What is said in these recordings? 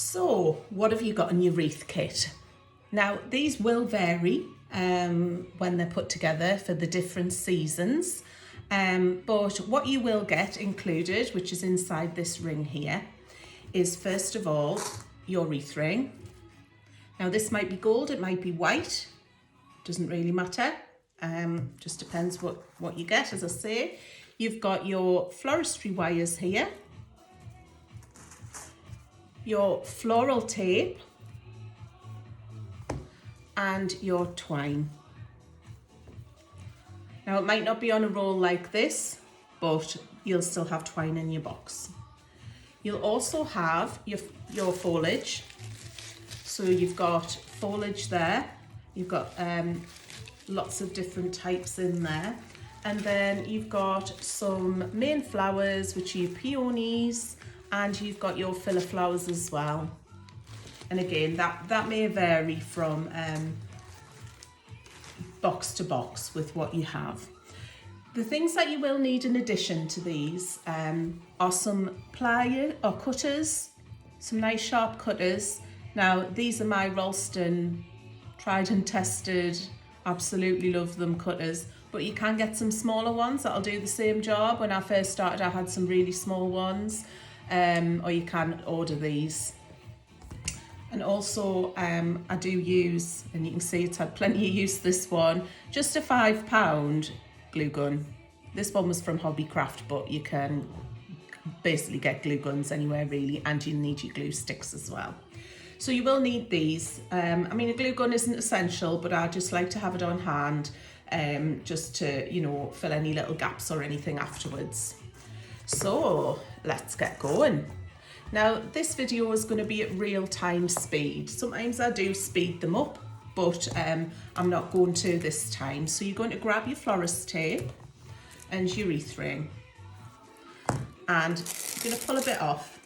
So, what have you got in your wreath kit? Now, these will vary when they're put together for the different seasons. But what you will get included, which is inside this ring here, is first of all, your wreath ring. Now, this might be gold, it might be white, doesn't really matter. Just depends what you get, as I say. You've got your floristry wires here, your floral tape, and your twine. Now, it might not be on a roll like this, but you'll still have twine in your box. You'll also have your foliage. So you've got foliage there, you've got lots of different types in there. And then you've got some main flowers, which are your peonies, and you've got your filler flowers as well. And again, that may vary from box to box with what you have. The things that you will need in addition to these are some pliers or cutters, some nice sharp cutters. Now, these are my Ralston tried and tested, absolutely love them cutters, but you can get some smaller ones that'll do the same job. When I first started, I had some really small ones, or you can order these. And also I do use, and you can see it's had plenty of use, this one, just a £5 glue gun. This one was from Hobbycraft, but you can basically get glue guns anywhere really, and you need your glue sticks as well. So you will need these. I mean, a glue gun isn't essential, but I just like to have it on hand just to, you know, fill any little gaps or anything afterwards. So let's get going. Now, this video is going to be at real-time speed. Sometimes I do speed them up, but I'm not going to this time. So you're going to grab your florist tape and your wreath ring, and you're going to pull a bit off.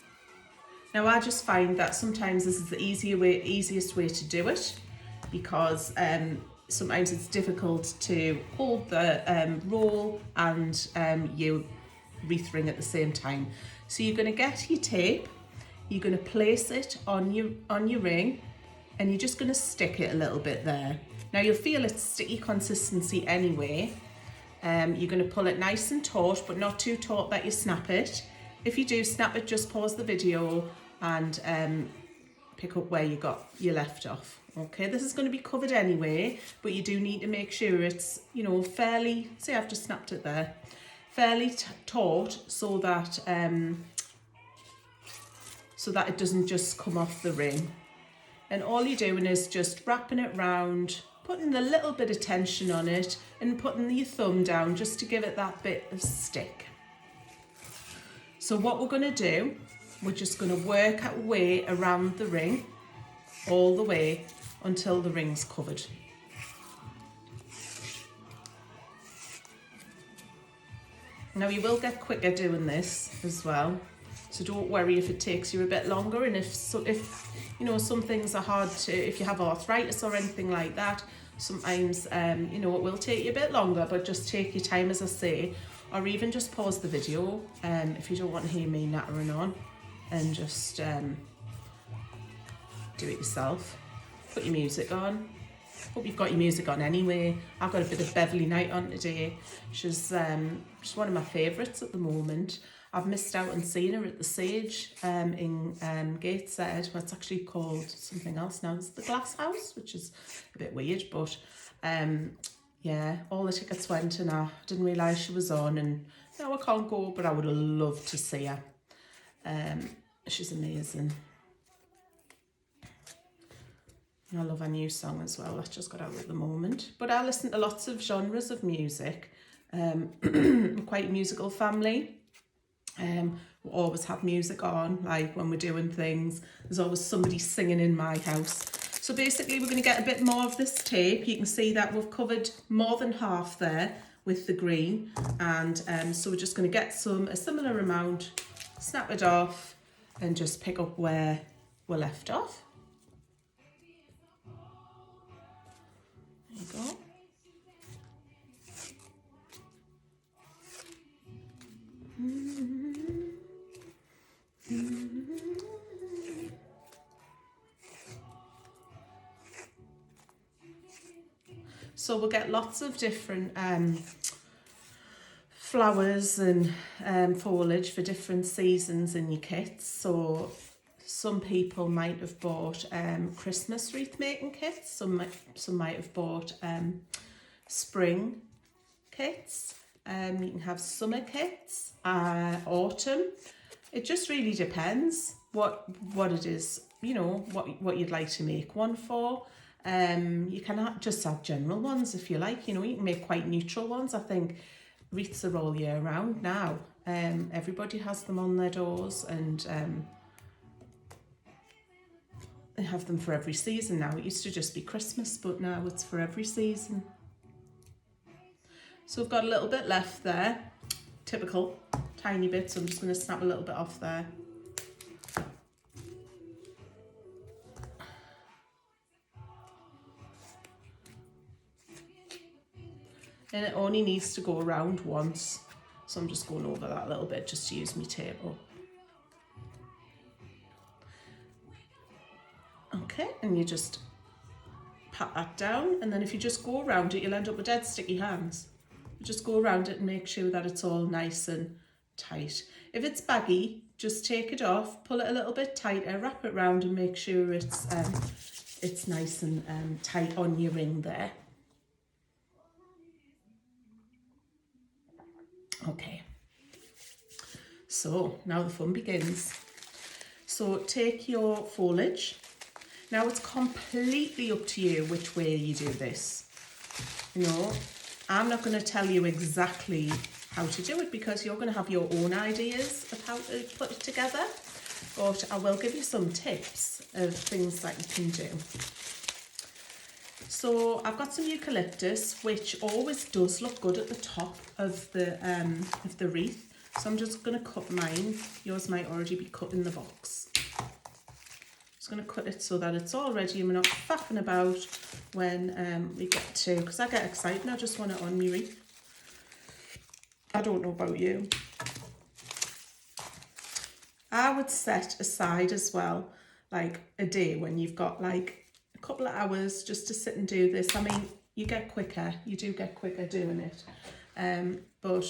Now, I just find that sometimes this is the easiest way to do it, because sometimes it's difficult to hold the roll and your wreath ring at the same time. So you're going to get your tape, you're going to place it on your ring, and you're just going to stick it a little bit there. Now, you'll feel its sticky consistency anyway. You're going to pull it nice and taut, but not too taut that you snap it. If you do snap it, just pause the video and pick up where you left off. Okay, this is going to be covered anyway, but you do need to make sure it's, you know, fairly, see, I've just snapped it there, fairly taut, so that it doesn't just come off the ring. And all you're doing is just wrapping it round, putting a little bit of tension on it, and putting your thumb down just to give it that bit of stick. So what we're going to do, we're just going to work our way around the ring all the way until the ring's covered. Now, you will get quicker doing this as well, so don't worry if it takes you a bit longer, and if you know, some things are hard to, if you have arthritis or anything like that, sometimes you know, it will take you a bit longer, but just take your time, as I say, or even just pause the video if you don't want to hear me nattering on, and just do it yourself. Put your music on. Hope you've got your music on anyway. I've got a bit of Beverly Knight on today. She's just one of my favourites at the moment. I've missed out on seeing her at the Sage in Gateshead. Well, it's actually called something else now. It's the Glass House, which is a bit weird, but yeah, all the tickets went and I didn't realise she was on, and no, I can't go, but I would have loved to see her. She's amazing. I love her new song as well, that's just got out at the moment. But I listen to lots of genres of music. I'm quite a musical family. We always have music on, like when we're doing things. There's always somebody singing in my house. So basically we're going to get a bit more of this tape. You can see that we've covered more than half there with the green. And so we're just going to get a similar amount, snap it off, and just pick up where we're left off. There you go. So we'll get lots of different flowers and foliage for different seasons in your kits. So some people might have bought Christmas wreath making kits, some might have bought spring kits, you can have summer kits, autumn. It just really depends what it is, you know, what you'd like to make one for. You can just have general ones if you like, you know, you can make quite neutral ones. I think wreaths are all year round now. Everybody has them on their doors, and they have them for every season now. It used to just be Christmas, but now it's for every season. So we've got a little bit left there, typical, tiny bit, so I'm just going to snap a little bit off there. And it only needs to go around once, so I'm just going over that a little bit just to use my table. Okay, and you just pat that down, and then if you just go around it, you'll end up with dead sticky hands. You just go around it and make sure that it's all nice and tight. If it's baggy, just take it off, pull it a little bit tighter, wrap it around, and make sure it's nice and tight on your ring there. Okay, so now the fun begins. So take your foliage. Now it's completely up to you which way you do this. You know, I'm not going to tell you exactly how to do it because you're going to have your own ideas of how to put it together, but I will give you some tips of things that you can do. So I've got some eucalyptus, which always does look good at the top of the wreath. So I'm just going to cut mine. Yours might already be cut in the box. Just going to cut it so that it's all ready and we're not faffing about when we get to, because I get excited and I just want it on my wreath. I don't know about you. I would set aside as well, like a day when you've got like a couple of hours just to sit and do this. I mean, you get quicker, you do get quicker doing it. But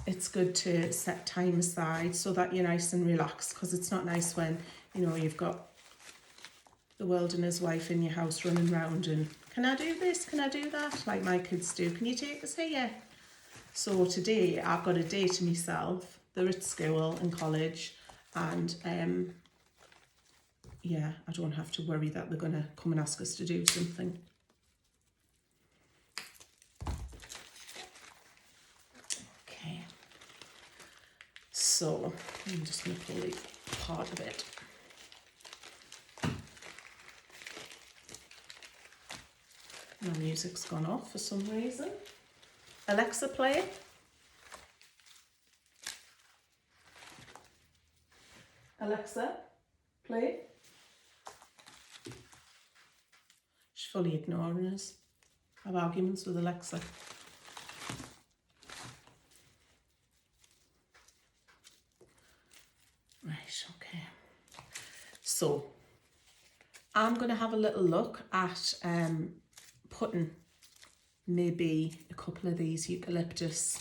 it's good to set time aside so that you're nice and relaxed, because it's not nice when, you know, you've got the world and his wife in your house running around and, can I do this, can I do that, like my kids do, can you take us here? So today I've got a day to myself. They're at school and college, and yeah, I don't have to worry that they're gonna come and ask us to do something. Okay, so I'm just gonna pull the part of it. My music's gone off for some reason. Alexa, play it. Alexa, play it. She's fully ignoring us. I have arguments with Alexa. Right, okay. So, I'm going to have a little look at putting maybe a couple of these eucalyptus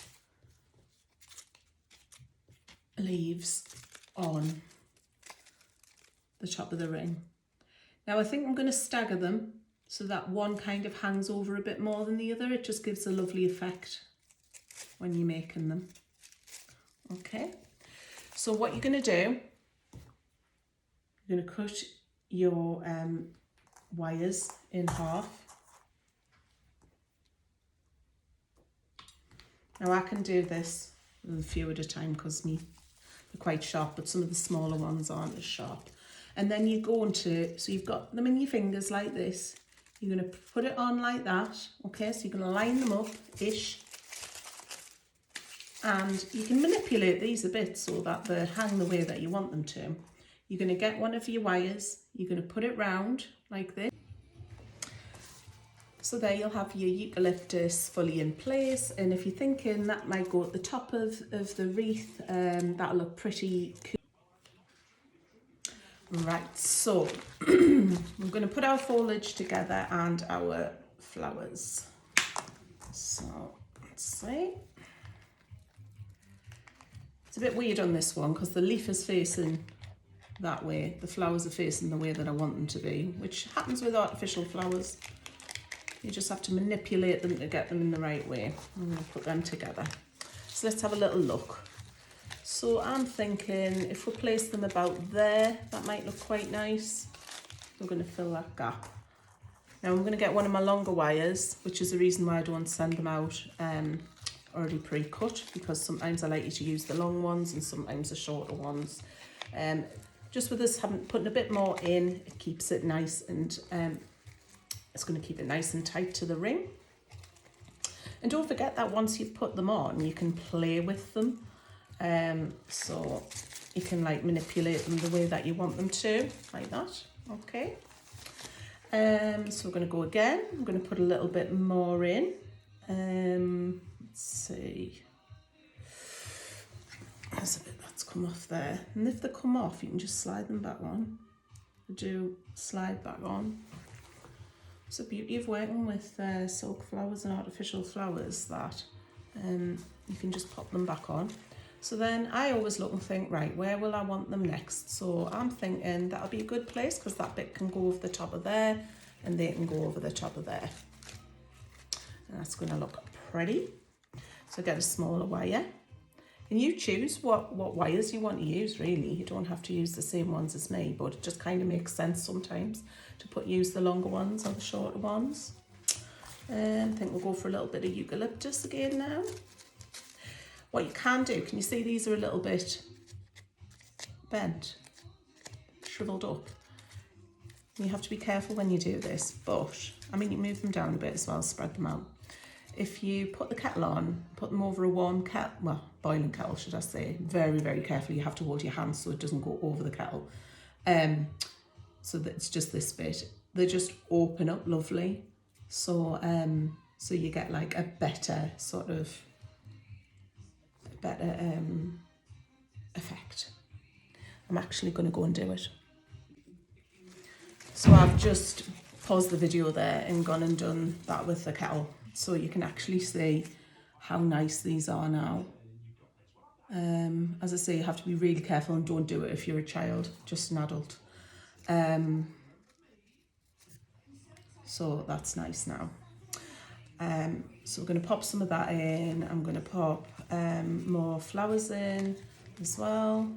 leaves on the top of the ring. Now I think I'm going to stagger them so that one kind of hangs over a bit more than the other. It just gives a lovely effect when you're making them. Okay, so what you're going to do, you're going to cut your wires in half. Now I can do this a few at a time because they're quite sharp, but some of the smaller ones aren't as sharp. And then you go into, so you've got them in your fingers like this. You're going to put it on like that, okay? So you're going to line them up-ish. And you can manipulate these a bit so that they hang the way that you want them to. You're going to get one of your wires, you're going to put it round like this. So there you'll have your eucalyptus fully in place, and if you're thinking that might go at the top of the wreath, that'll look pretty cool. Right, so we're going to put our foliage together and our flowers. So let's see. It's a bit weird on this one because the leaf is facing that way. The flowers are facing the way that I want them to be, which happens with artificial flowers. You just have to manipulate them to get them in the right way. I'm going to put them together. So let's have a little look. So I'm thinking if we place them about there, that might look quite nice. We're going to fill that gap. Now I'm going to get one of my longer wires, which is the reason why I don't send them out already pre-cut, because sometimes I like you to use the long ones and sometimes the shorter ones. Just with this putting a bit more in, it keeps it nice and it's going to keep it nice and tight to the ring. And don't forget that once you've put them on, you can play with them. So you can like manipulate them the way that you want them to, like that. Okay. So we're going to go again. I'm going to put a little bit more in. Let's see. There's a bit that's come off there. And if they come off, you can just slide them back on. Do slide back on. It's the beauty of working with silk flowers and artificial flowers that you can just pop them back on. So then I always look and think, right, where will I want them next? So I'm thinking that'll be a good place because that bit can go over the top of there and they can go over the top of there. And that's going to look pretty. So get a smaller wire. And you choose what wires you want to use, really. You don't have to use the same ones as me, but it just kind of makes sense sometimes to use the longer ones or the shorter ones. I think we'll go for a little bit of eucalyptus again now. What you can do, can you see these are a little bit bent, shriveled up? You have to be careful when you do this, but I mean, you move them down a bit as well, spread them out. If you put the kettle on, put them over a warm kettle, well, boiling kettle, should I say, very, very carefully. You have to hold your hands so it doesn't go over the kettle. So that it's just this bit. They just open up lovely. So, so you get like a better sort of, effect. I'm actually going to go and do it. So I've just paused the video there and gone and done that with the kettle, so you can actually see how nice these are now. As I say, you have to be really careful and don't do it if you're a child, just an adult. So that's nice now. So we're going to pop some of that in. I'm going to pop more flowers in as well.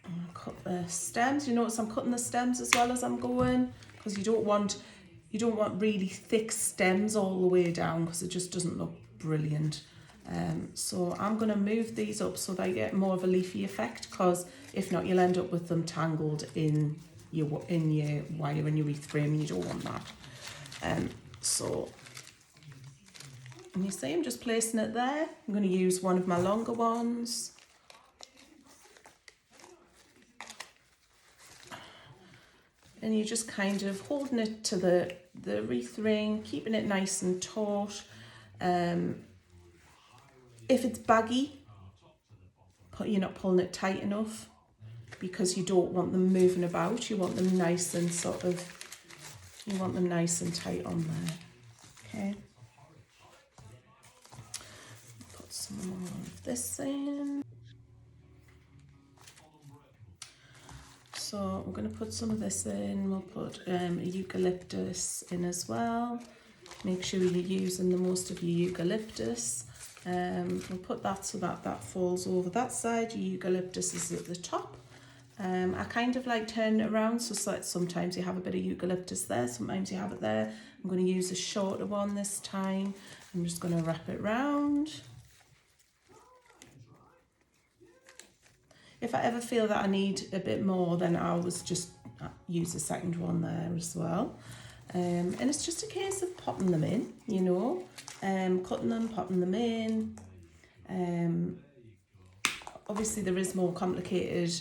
I'm going to cut the stems. You notice I'm cutting the stems as well as I'm going, because you don't want really thick stems all the way down, because it just doesn't look brilliant. So I'm going to move these up so they get more of a leafy effect, because if not, you'll end up with them tangled in your wire and your wreath frame, and you don't want that. So, and you see I'm just placing it there. I'm going to use one of my longer ones. And you're just kind of holding it to the wreath ring, keeping it nice and taut. If it's baggy, you're not pulling it tight enough, because you don't want them moving about. You want them nice and nice and tight on there. Okay. Put some more of this in. So we're going to put some of this in. We'll put a eucalyptus in as well. Make sure you're using the most of your eucalyptus. We'll put that so that falls over that side. Your eucalyptus is at the top. I kind of like turn it around, so sometimes you have a bit of eucalyptus there, sometimes you have it there. I'm going to use a shorter one this time. I'm just going to wrap it round. If I ever feel that I need a bit more, then I always just use a second one there as well. And it's just a case of popping them in, you know, cutting them, popping them in. Obviously there is more complicated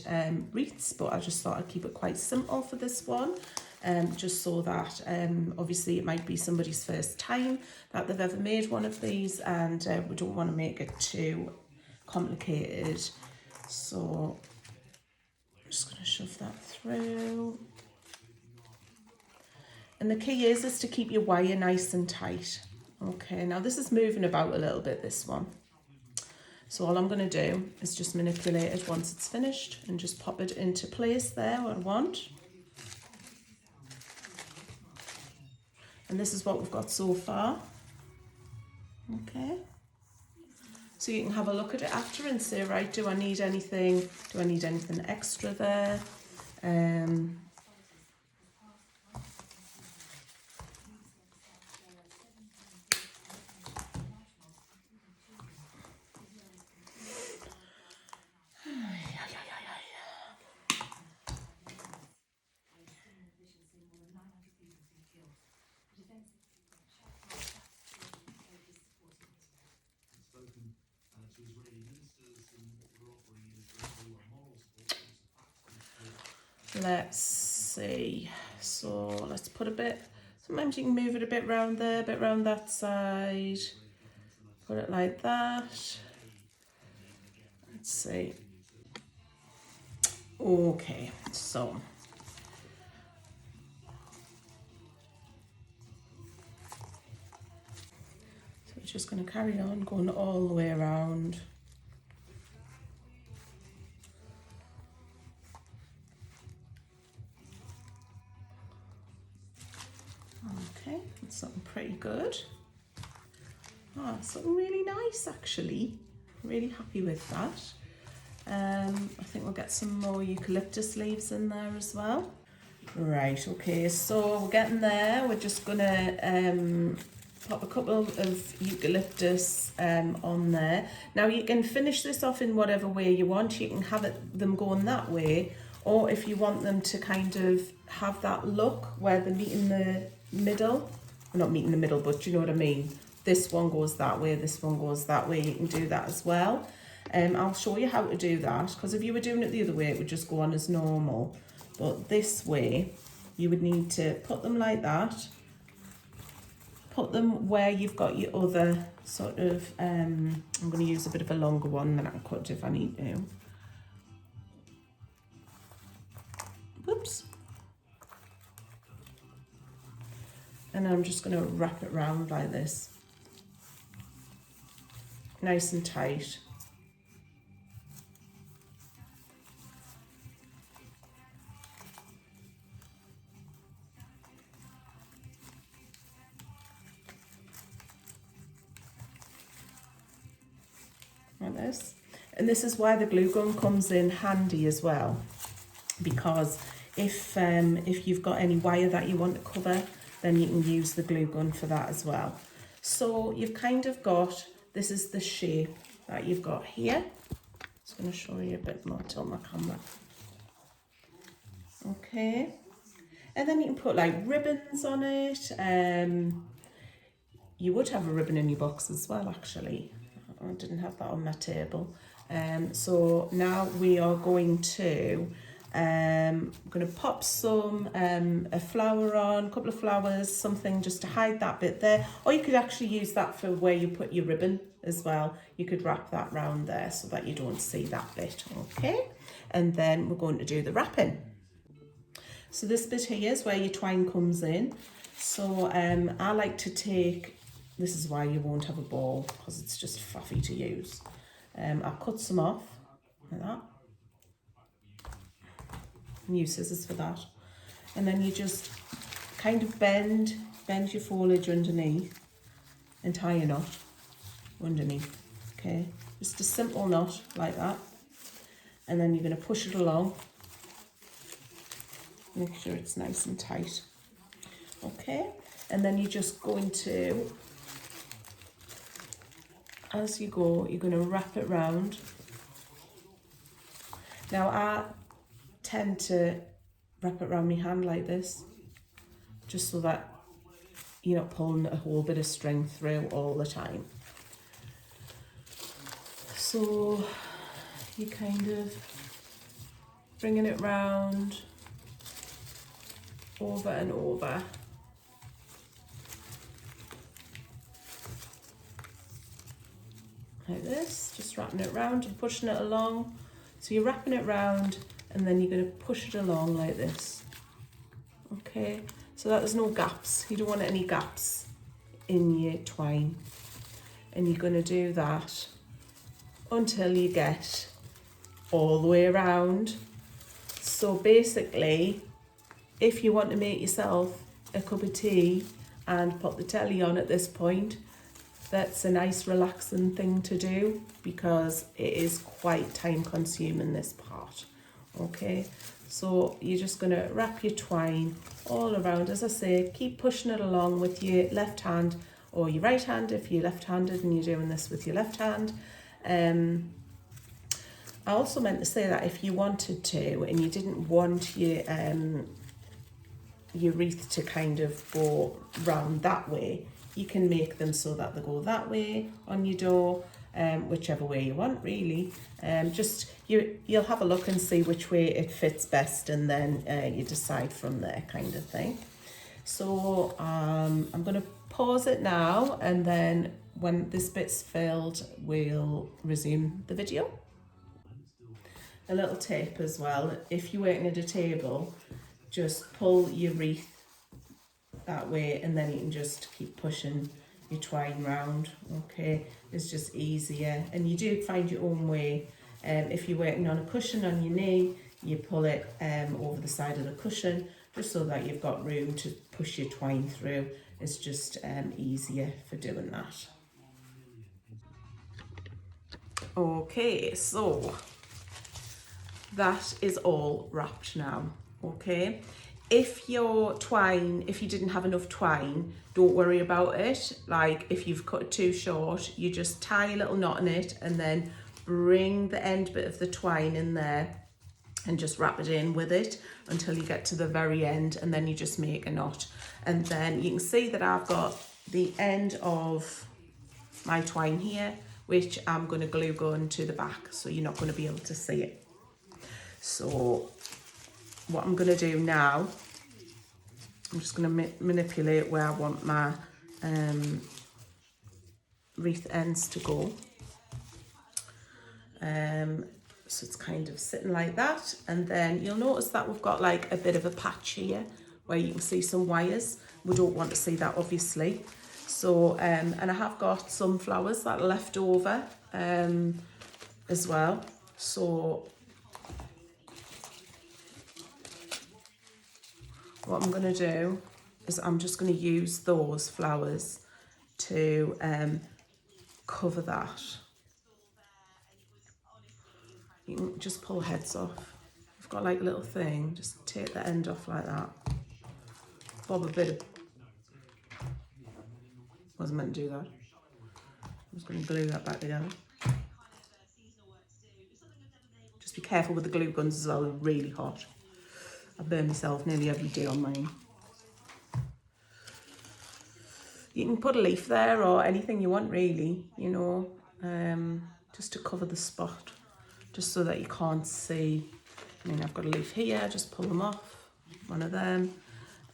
wreaths, but I just thought I'd keep it quite simple for this one. Just so that obviously it might be somebody's first time that they've ever made one of these, and we don't want to make it too complicated. So Just going to shove that through. And the key is to keep your wire nice and tight. Okay, now this is moving about a little bit, this one. So all I'm going to do is just manipulate it once it's finished and just pop it into place there where I want. And this is what we've got so far. Okay. So you can have a look at it after and say, right, do I need anything? Do I need anything extra there? Let's see. So let's put a bit, sometimes you can move it a bit round there, a bit round that side. Put it like that. Let's see. Okay, so we're just going to carry on going all the way around. Okay, that's something pretty good. Oh, something really nice actually. Really happy with that. I think we'll get some more eucalyptus leaves in there as well. Right, okay, so we're getting there. We're just gonna pop a couple of eucalyptus on there. Now you can finish this off in whatever way you want. You can have them going that way, or if you want them to kind of have that look where they meet in the middle. Well, not meet in the middle, but you know what I mean. This one goes that way, this one goes that way. You can do that as well. I'll show you how to do that, because if you were doing it the other way, it would just go on as normal. But this way, you would need to put them like that. Put them where you've got your other sort of, I'm going to use a bit of a longer one than I can cut if I need to. Whoops. And I'm just going to wrap it round like this. Nice and tight. Like this. And this is why the glue gun comes in handy as well, because if you've got any wire that you want to cover, then you can use the glue gun for that as well. So you've kind of got, this is the shape that you've got here. Just going to show you a bit more, tilt my camera. Okay, and then you can put like ribbons on it. You would have a ribbon in your box as well, actually. I didn't have that on my table. So now we are going to pop some a flower on, a couple of flowers, something just to hide that bit there. Or you could actually use that for where you put your ribbon as well. You could wrap that round there so that you don't see that bit. Okay, and then we're going to do the wrapping. So this bit here is where your twine comes in. So I like to take, this is why you won't have a ball, because it's just faffy to use. I'll cut some off like that. And use scissors for that. And then you just kind of bend your foliage underneath and tie a knot underneath. Okay, just a simple knot like that. And then you're going to push it along. Make sure it's nice and tight. Okay, and then you're just going to, as you go, you're going to wrap it round. Now I tend to wrap it around my hand like this, just so that you're not pulling a whole bit of string through all the time. So you kind of bringing it round, over and over. Like this, just wrapping it round and pushing it along. So you're wrapping it round and then you're going to push it along like this. Okay, so that there's no gaps. You don't want any gaps in your twine, and you're going to do that until you get all the way around. So basically, if you want to make yourself a cup of tea and put the telly on at this point, that's a nice relaxing thing to do, because it is quite time consuming, this part. Okay, so you're just going to wrap your twine all around. As I say, keep pushing it along with your left hand or your right hand if you're left-handed and you're doing this with your left hand. I also meant to say that if you wanted to and you didn't want your wreath to kind of go round that way, you can make them so that they go that way on your door, whichever way you want really. You'll have a look and see which way it fits best, and then you decide from there, kind of thing. So I'm going to pause it now, and then when this bit's filled, we'll resume the video. A little tip as well, if you're working at a table, just pull your wreath that way, and then you can just keep pushing your twine round. Okay, it's just easier, and you do find your own way. If you're working on a cushion on your knee, you pull it over the side of the cushion, just so that you've got room to push your twine through. It's just easier for doing that. Okay, so that is all wrapped now. Okay, if you didn't have enough twine, don't worry about it. Like if you've cut it too short, you just tie a little knot in it, and then bring the end bit of the twine in there and just wrap it in with it until you get to the very end, and then you just make a knot. And then you can see that I've got the end of my twine here, which I'm going to glue gun to the back, so you're not going to be able to see it. So what I'm going to do now, I'm just going to manipulate where I want my wreath ends to go. So it's kind of sitting like that, and then you'll notice that we've got like a bit of a patch here where you can see some wires. We don't want to see that, obviously. So and I have got some flowers that are left over as well. So what I'm going to do is I'm just going to use those flowers to cover that. You can just pull heads off. I've got like a little thing, just take the end off like that. Bob a bit of... Wasn't meant to do that. I'm just going to glue that back together. Just be careful with the glue guns as well, they're really hot. I burn myself nearly every day on mine. You can put a leaf there or anything you want really, you know, just to cover the spot, just so that you can't see. I mean, I've got a leaf here, just pull them off, one of them.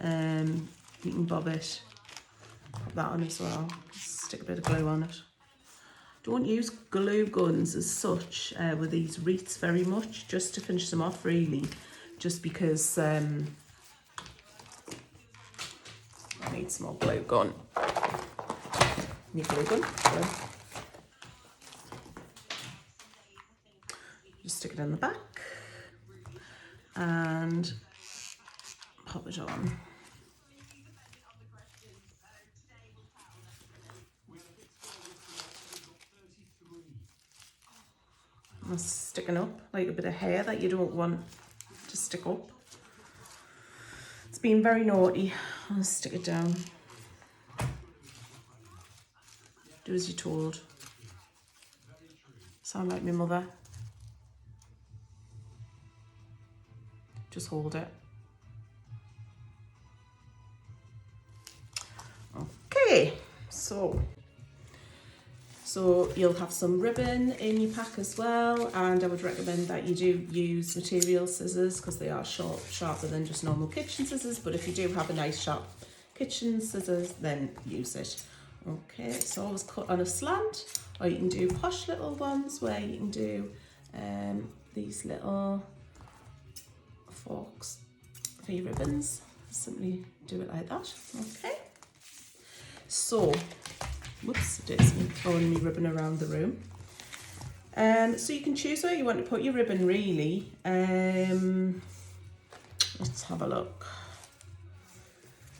You can bob it, pop that on as well, stick a bit of glue on it. Don't use glue guns as such with these wreaths very much, just to finish them off really, just because I need some more glue gun. Need glue gun. So just stick it in the back and pop it on. It's sticking up like a bit of hair that you don't want to stick up. It's been very naughty. I'll stick it down. Do as you're told. Sound like my mother. Just hold it. Okay, so you'll have some ribbon in your pack as well, and I would recommend that you do use material scissors because they are sharper than just normal kitchen scissors, but if you do have a nice sharp kitchen scissors, then use it. Okay, so always cut on a slant, or you can do posh little ones where you can do these little forks for your ribbons. Simply do it like that. Okay. So, whoops, there's me throwing my ribbon around the room. So you can choose where you want to put your ribbon really. Let's have a look.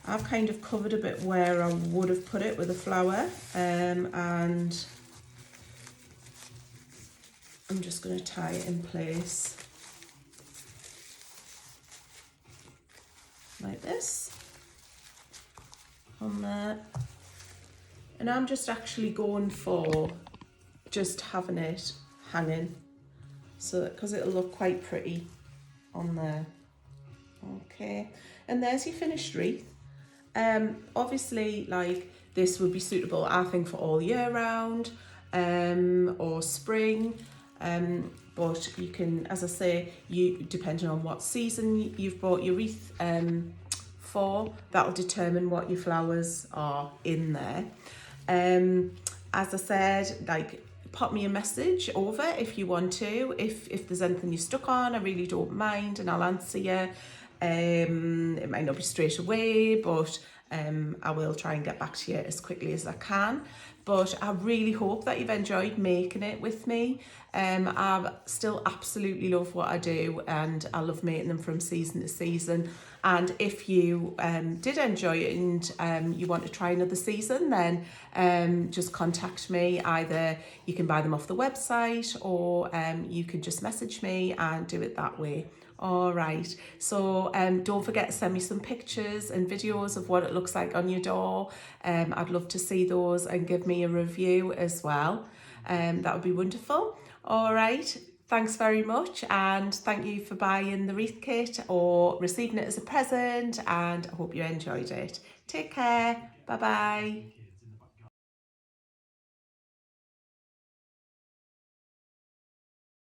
I've kind of covered a bit where I would have put it with a flower, and I'm just going to tie it in place like this on there. And I'm just actually going for just having it hanging, so that because it'll look quite pretty on there. Okay, and there's your finished wreath. Obviously, like, this would be suitable, I think, for all year round, or spring. But you can, as I say, you depending on what season you've bought your wreath for, that'll determine what your flowers are in there. As I said, like, pop me a message over if you want to. If there's anything you're stuck on, I really don't mind, and I'll answer you. It might not be straight away, but I will try and get back to you as quickly as I can. But I really hope that you've enjoyed making it with me. I still absolutely love what I do, and I love making them from season to season. And if you did enjoy it and you want to try another season, then just contact me. Either you can buy them off the website, or you can just message me and do it that way. All right, so don't forget to send me some pictures and videos of what it looks like on your door. I'd love to see those, and give me a review as well. That would be wonderful. All right, thanks very much, and thank you for buying the wreath kit or receiving it as a present, and I hope you enjoyed it. Take care. Bye bye.